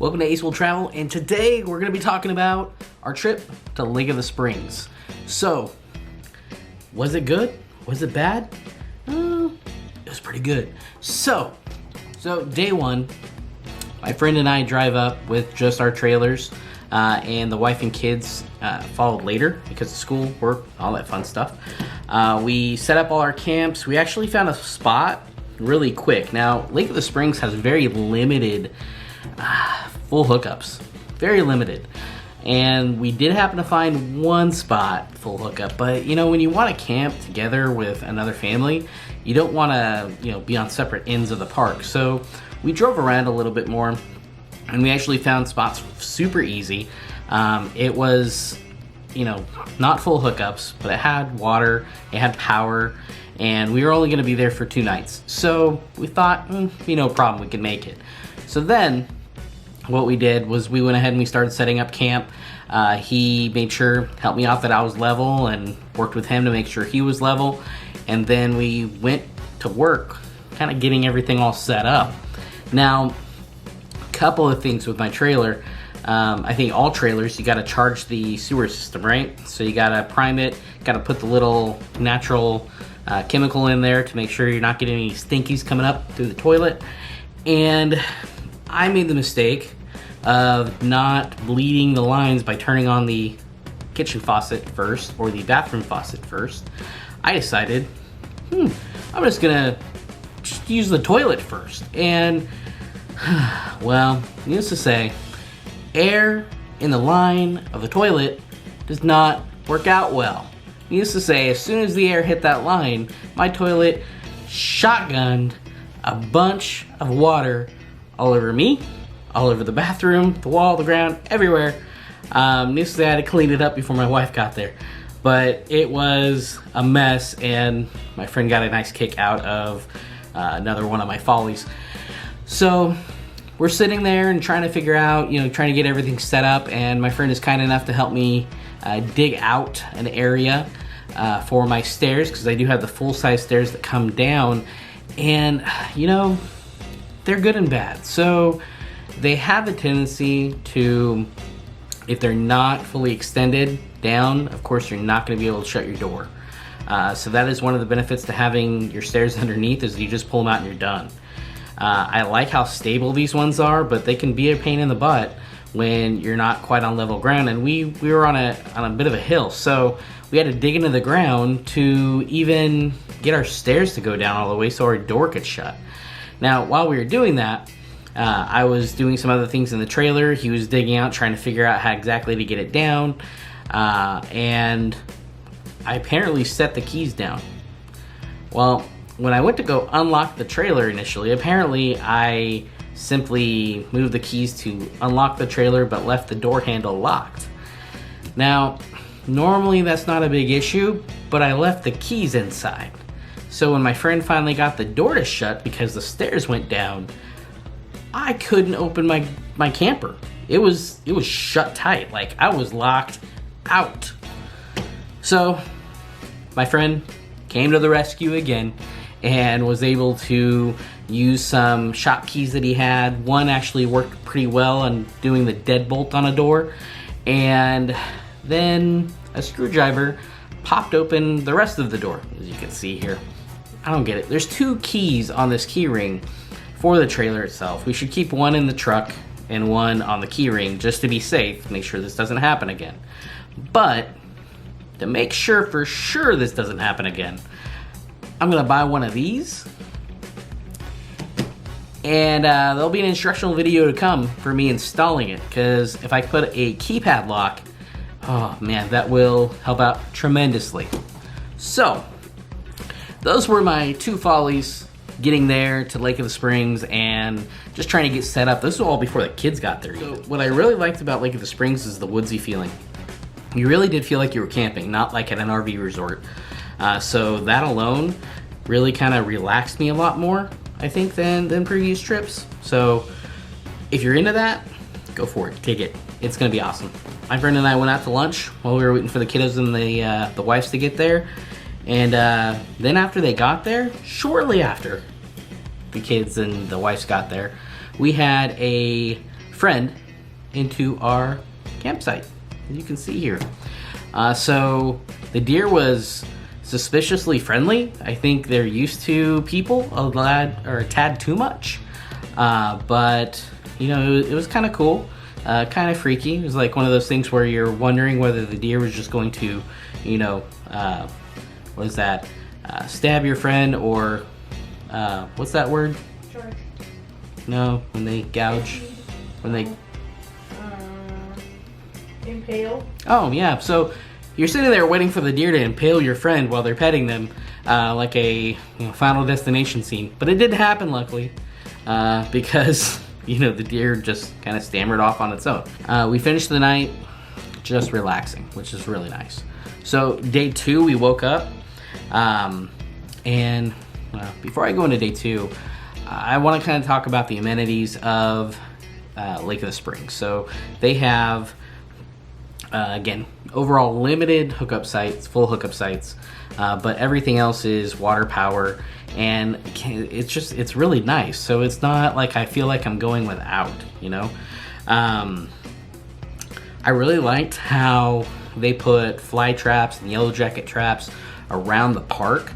Welcome to Ace Will Travel, and today we're going to be talking about our trip to Lake of the Springs. So, was it good? Was it bad? It was pretty good. So day one, my friend and I drive up with just our trailers, and the wife and kids followed later because of school, work, all that fun stuff. We set up all our camps. We actually found a spot really quick. Now, Lake of the Springs has very limited full hookups, very limited. And we did happen to find one spot full hookup, but you know, when you want to camp together with another family, you don't want to, be on separate ends of the park. So we drove around a little bit more, and we actually found spots super easy. It was, not full hookups, but it had water, it had power, and we were only going to be there for 2 nights. So we thought, no problem, we could make it. So then what we did was we went ahead and we started setting up camp. He made sure, helped me out that I was level, and worked with him to make sure he was level. And then we went to work, kind of getting everything all set up. Now, a couple of things with my trailer. I think all trailers, you got to charge the sewer system, right? So you got to prime it, got to put the little natural chemical in there to make sure you're not getting any stinkies coming up through the toilet. And I made the mistake of not bleeding the lines by turning on the kitchen faucet first or the bathroom faucet first. I decided, I'm just gonna use the toilet first. And, well, needless to say, air in the line of the toilet does not work out well. Needless to say, as soon as the air hit that line, my toilet shotgunned a bunch of water all over me, all over the bathroom, the wall, the ground, everywhere. Needless to say, I had to clean it up before my wife got there. But it was a mess, and my friend got a nice kick out of another one of my follies. So we're sitting there and trying to figure out, trying to get everything set up, and my friend is kind enough to help me dig out an area for my stairs, because I do have the full-size stairs that come down, and, they're good and bad. So they have a tendency to, if they're not fully extended down, of course you're not going to be able to shut your door. So that is one of the benefits to having your stairs underneath, is you just pull them out and you're done. I like how stable these ones are, but they can be a pain in the butt when you're not quite on level ground. And we were on a bit of a hill, so we had to dig into the ground to even get our stairs to go down all the way so our door could shut. Now, while we were doing that, I was doing some other things in the trailer. He was digging out, trying to figure out how exactly to get it down. And I apparently set the keys down. Well, when I went to go unlock the trailer initially, apparently I simply moved the keys to unlock the trailer but left the door handle locked. Now, normally that's not a big issue, but I left the keys inside. So when my friend finally got the door to shut because the stairs went down, I couldn't open my camper. It was shut tight, like I was locked out. So my friend came to the rescue again and was able to use some shop keys that he had. One actually worked pretty well on doing the deadbolt on a door, and then a screwdriver popped open the rest of the door, as you can see here. I don't get it. There's 2 keys on this key ring for the trailer itself. We should keep one in the truck and one on the key ring just to be safe, make sure this doesn't happen again. But to make sure for sure this doesn't happen again, I'm gonna buy one of these, and there'll be an instructional video to come for me installing it, because if I put a keypad lock, oh man, that will help out tremendously. So those were my 2 follies, getting there to Lake of the Springs and just trying to get set up. This was all before the kids got there. So what I really liked about Lake of the Springs is the woodsy feeling. You really did feel like you were camping, not like at an RV resort. So that alone really kind of relaxed me a lot more, I think, than previous trips. So if you're into that, go for it, take it. It's gonna be awesome. My friend and I went out to lunch while we were waiting for the kiddos and the wives to get there. And then after they got there, shortly after the kids and the wives got there, we had a friend into our campsite, as you can see here. So the deer was suspiciously friendly. I think they're used to people a tad too much. But you know, it was kind of cool, kind of freaky. It was like one of those things where you're wondering whether the deer was just going to, you know, what is that? Stab your friend, or what's that word? Charge. No, when they gouge, when they impale. Oh yeah, so you're sitting there waiting for the deer to impale your friend while they're petting them, like a Final Destination scene. But it didn't happen, luckily, because the deer just kind of stammered off on its own. We finished the night just relaxing, which is really nice. So day 2, we woke up, and before I go into day 2, I want to kind of talk about the amenities of Lake of the Springs. So they have, again, overall limited hookup sites, full hookup sites, but everything else is water power, and it's really nice. So it's not like I feel like I'm going without, I really liked how they put fly traps and yellow jacket traps around the park.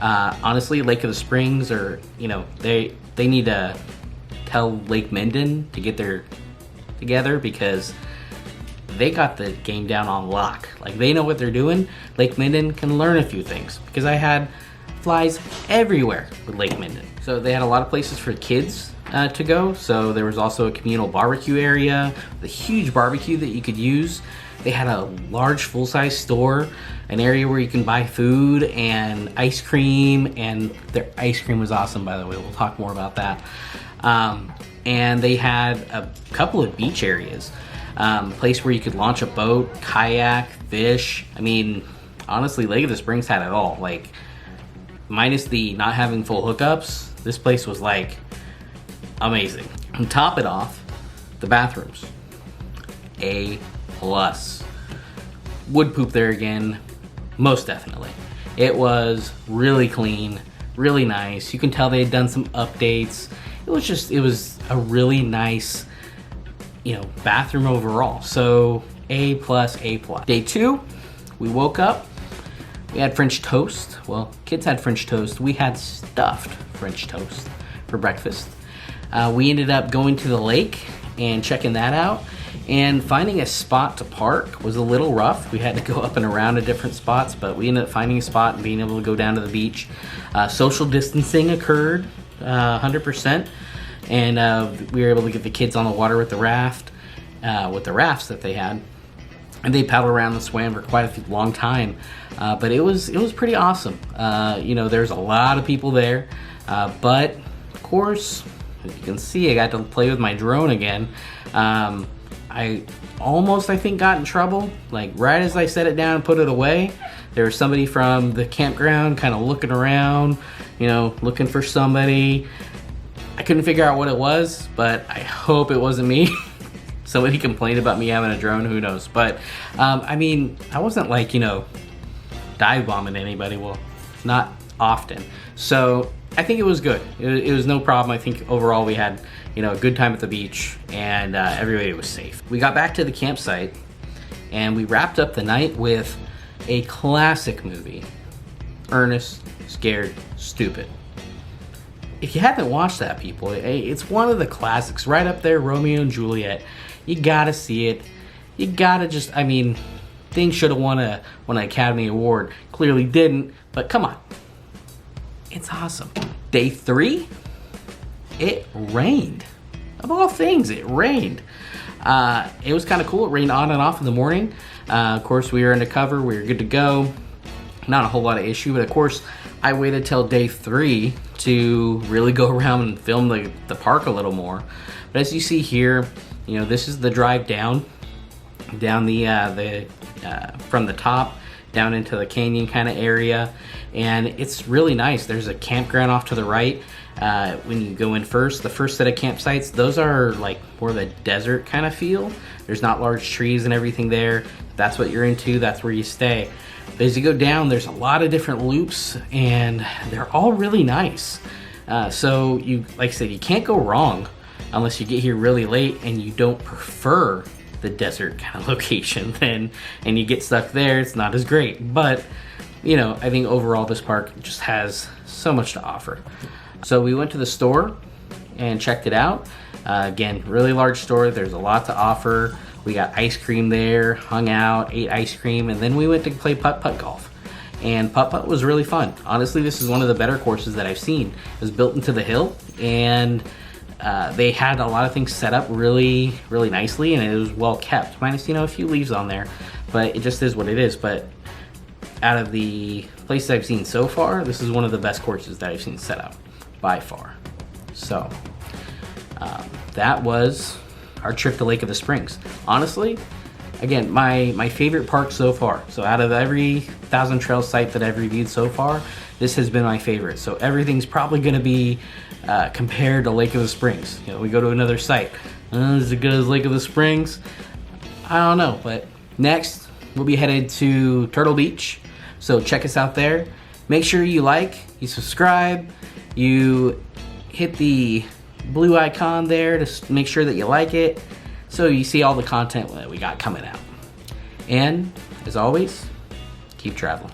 Honestly, Lake of the Springs, or they need to tell Lake Minden to get their together, because they got the game down on lock. Like, they know what they're doing. Lake Minden can learn a few things, because I had flies everywhere with Lake Minden. So they had a lot of places for kids to go. So there was also a communal barbecue area, the huge barbecue that you could use. They had a large full-size store, an area where you can buy food and ice cream, and their ice cream was awesome, by the way. We'll talk more about that. And they had a couple of beach areas, place where you could launch a boat, kayak, fish. I mean, honestly, Lake of the Springs had it all. Like, minus the not having full hookups, this place was like amazing. And top it off, the bathrooms, A+. Would poop there again, most definitely. It was really clean, really nice. You can tell they had done some updates. It was a really nice, bathroom overall. So A+, A+. Day 2, we woke up. We had French toast. Well, kids had French toast. We had stuffed French toast for breakfast. We ended up going to the lake and checking that out. And finding a spot to park was a little rough. We had to go up and around to different spots, but we ended up finding a spot and being able to go down to the beach. Social distancing occurred 100%. And we were able to get the kids on the water with the raft, with the rafts that they had. And they paddled around and swam for quite a long time. But it was pretty awesome. There's a lot of people there. But, of course, as you can see, I got to play with my drone again. I almost, I think, got in trouble. Like, right as I set it down and put it away, there was somebody from the campground kind of looking around, looking for somebody. I couldn't figure out what it was, but I hope it wasn't me. Somebody complained about me having a drone, who knows. But, I wasn't like, dive bombing anybody. Well, not often. So I think it was good. It was no problem. I think overall we had, a good time at the beach, and everybody was safe. We got back to the campsite, and we wrapped up the night with a classic movie, Ernest Scared Stupid. If you haven't watched that, people, it's one of the classics, right up there, Romeo and Juliet. You gotta see it. You gotta things should have won an Academy Award. Clearly didn't, but come on. It's awesome. Day 3, it rained. Of all things, it rained. It was kind of cool. It rained on and off in the morning. Of course, we were under cover. We were good to go. Not a whole lot of issue, but of course, I waited till day 3 to really go around and film the park a little more. But as you see here, this is the drive down the from the top down into the canyon kind of area, and it's really nice. There's a campground off to the right. When you go in first, the first set of campsites, those are like more of a desert kind of feel. There's not large trees and everything there. If that's what you're into, that's where you stay. But as you go down, there's a lot of different loops, and they're all really nice. So like I said, you can't go wrong unless you get here really late and you don't prefer the desert kind of location, then and you get stuck there, it's not as great. But you know, I think overall this park just has so much to offer. So we went to the store and checked it out. Again, really large store. There's a lot to offer. We got ice cream there, hung out, ate ice cream, and then we went to play putt-putt golf. And putt-putt was really fun. Honestly, this is one of the better courses that I've seen. It was built into the hill, and they had a lot of things set up really, really nicely, and it was well kept. Minus, you know, a few leaves on there, but it just is what it is. But out of the places I've seen so far, this is one of the best courses that I've seen set up by far. So that was our trip to Lake of the Springs. Honestly, again, my favorite park so far. So out of every Thousand Trails site that I've reviewed so far, this has been my favorite. So everything's probably going to be compared to Lake of the Springs. You know, we go to another site. Is it good as Lake of the Springs? I don't know. But next, we'll be headed to Turtle Beach. So check us out there. Make sure you like, you subscribe, you hit the blue icon there to make sure that you like it, so you see all the content that we got coming out. And as always, keep traveling.